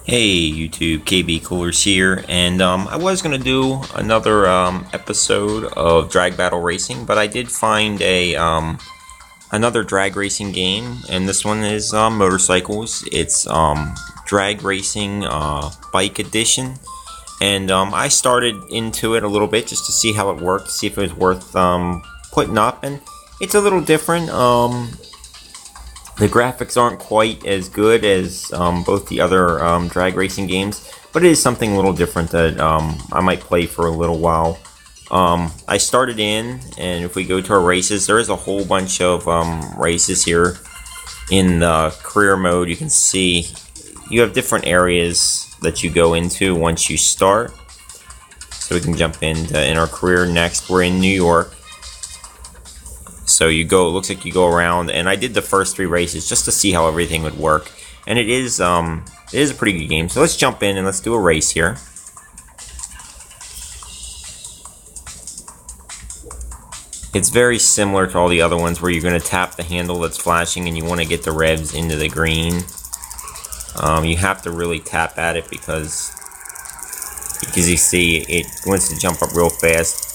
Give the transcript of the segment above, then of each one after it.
Hey YouTube, KB Coolers here, and I was gonna do another episode of Drag Battle Racing, but I did find a another drag racing game, and this one is motorcycles. It's drag racing bike edition, and I started into it a little bit just to see how it worked, see if it was worth putting up, and it's a little different. The graphics aren't quite as good as both the other drag racing games, but it is something a little different that I might play for a little while. I started in, and if we go to our races, there is a whole bunch of races here in the career mode. You can see you have different areas that you go into once you start. So we can jump in our career next. We're in New York. So you go, it looks like you go around, and I did the first 3 races just to see how everything would work. And it is a pretty good game. So let's jump in and let's do a race here. It's very similar to all the other ones where you're going to tap the handle that's flashing and you want to get the revs into the green. You have to really tap at it because you see it wants to jump up real fast.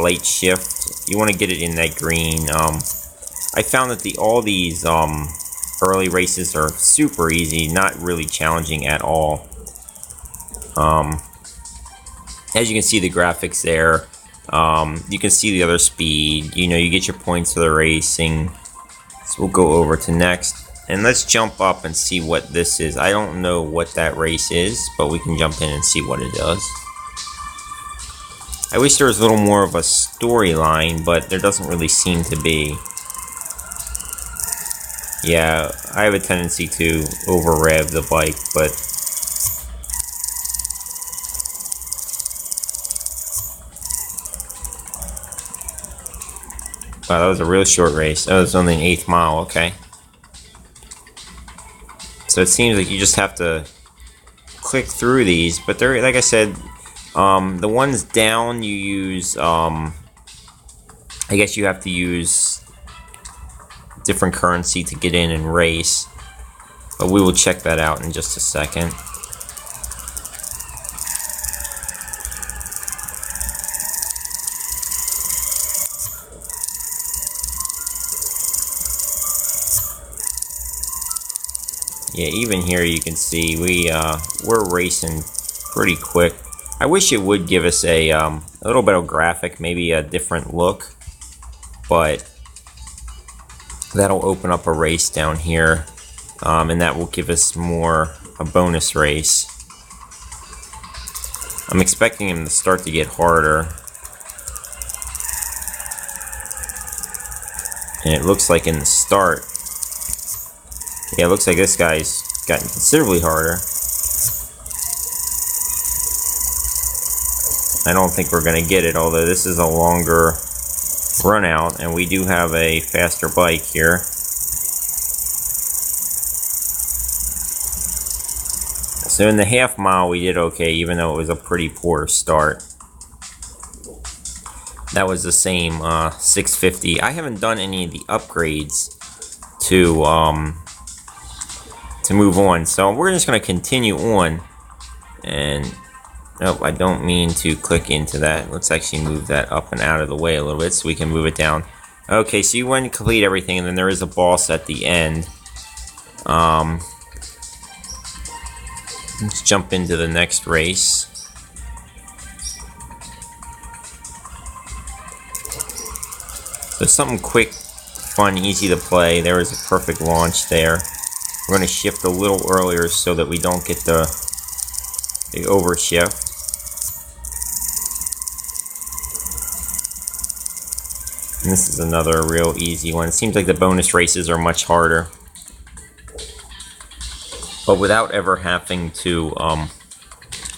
Late shift. You want to get it in that green. I found that all these early races are super easy, not really challenging at all. As you can see the graphics there, you can see the other speed. You know, you get your points for the racing. So we'll go over to next, and let's jump up and see what this is. I don't know what that race is, but we can jump in and see what it does. I wish there was a little more of a storyline, but there doesn't really seem to be. Yeah, I have a tendency to over-rev the bike, but wow, that was a real short race. That was only an 1/8 mile, okay. So it seems like you just have to click through these, but they're, like I said, the ones down you use, I guess you have to use different currency to get in and race, but we will check that out in just a second. Yeah, even here you can see we're racing pretty quick. I wish it would give us a little bit of graphic, maybe a different look, but that'll open up a race down here, and that will give us a bonus race. I'm expecting him to start to get harder, and it looks like in the start, yeah, it looks like this guy's gotten considerably harder. I don't think we're going to get it, although this is a longer run out, and we do have a faster bike here. So in the 1/2 mile we did okay, even though it was a pretty poor start. That was the same 650. I haven't done any of the upgrades to move on, so we're just going to continue on. And nope, I don't mean to click into that. Let's actually move that up and out of the way a little bit so we can move it down. Okay, so you want to complete everything, and then there is a boss at the end. Let's jump into the next race. So something quick, fun, easy to play. There is a perfect launch there. We're going to shift a little earlier so that we don't get the overshift. And this is another real easy one. It seems like the bonus races are much harder, but without ever having to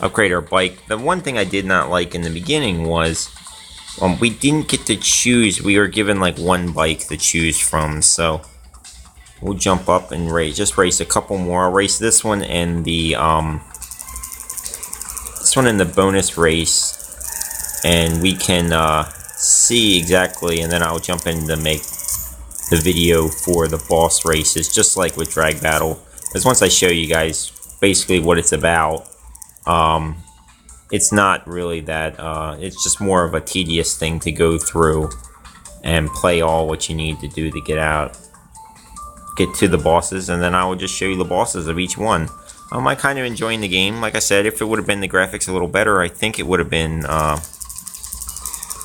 upgrade our bike. The one thing I did not like in the beginning was we didn't get to choose. We were given like one bike to choose from, so we'll jump up and just race a couple more. I'll race this one and the bonus race, and we can see exactly, and then I'll jump in to make the video for the boss races, just like with Drag Battle. Because once I show you guys basically what it's about. It's not really that, it's just more of a tedious thing to go through and play all what you need to do to get to the bosses, and then I will just show you the bosses of each one. I'm kind of enjoying the game. Like I said, if it would have been the graphics a little better, I think it would have been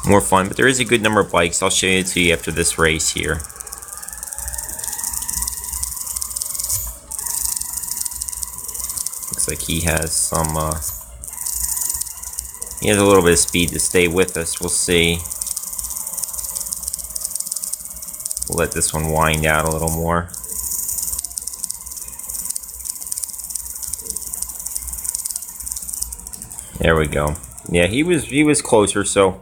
more fun, but there is a good number of bikes. I'll show it to you after this race here. Looks like he has some, he has a little bit of speed to stay with us. We'll see. We'll let this one wind out a little more. There we go. Yeah, he was closer, so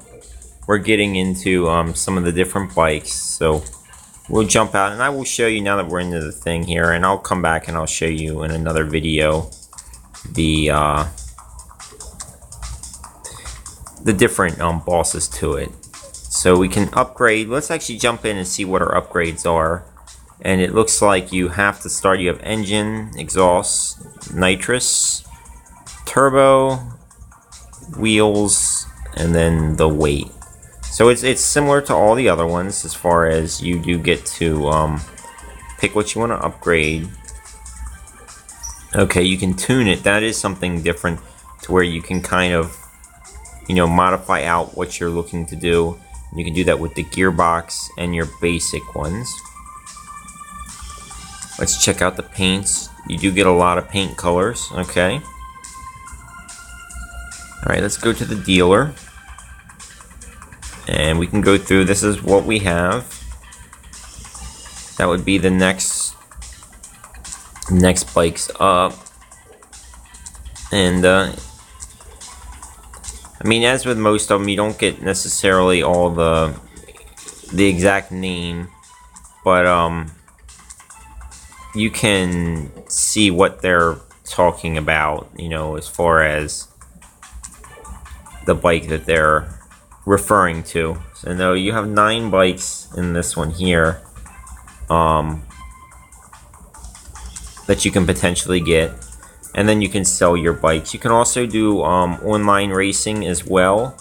we're getting into some of the different bikes. So we'll jump out, and I will show you now that we're into the thing here, and I'll come back and I'll show you in another video the different bosses to it. So we can upgrade. Let's actually jump in and see what our upgrades are. And it looks like you have to start. You have engine, exhaust, nitrous, turbo, wheels, and then the weight. So it's similar to all the other ones as far as you do get to pick what you want to upgrade. Okay, you can tune it. That is something different, to where you can kind of, you know, modify out what you're looking to do. You can do that with the gearbox and your basic ones. Let's check out the paints. You do get a lot of paint colors. Okay. Alright, let's go to the dealer. And we can go through. This is what we have. That would be the next bikes up. And I mean, as with most of them, you don't get necessarily all the exact name, but you can see what they're talking about, you know, as far as the bike that they're referring to. So now you have 9 bikes in this one here that you can potentially get, and then you can sell your bikes. You can also do online racing as well.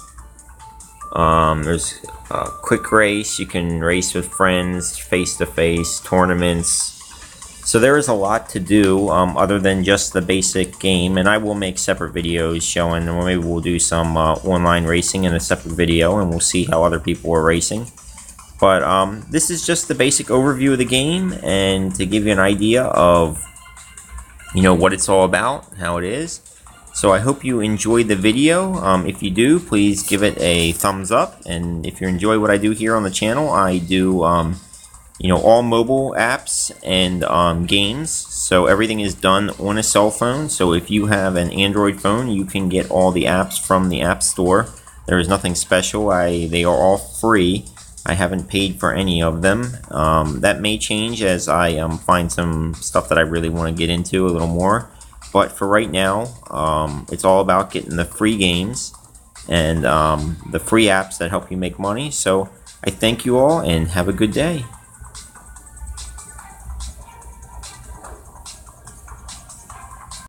There's a quick race. You can race with friends, face-to-face, tournaments. So there is a lot to do other than just the basic game, and I will make separate videos showing, or maybe we'll do some online racing in a separate video, and we'll see how other people are racing. But this is just the basic overview of the game, and to give you an idea of, you know, what it's all about, how it is. So I hope you enjoyed the video. If you do, please give it a thumbs up, and if you enjoy what I do here on the channel, I do you know, all mobile apps and games. So everything is done on a cell phone. So if you have an Android phone, you can get all the apps from the App Store. There is nothing special. They are all free. I haven't paid for any of them. That may change as I find some stuff that I really want to get into a little more. But for right now, it's all about getting the free games and the free apps that help you make money. So I thank you all and have a good day.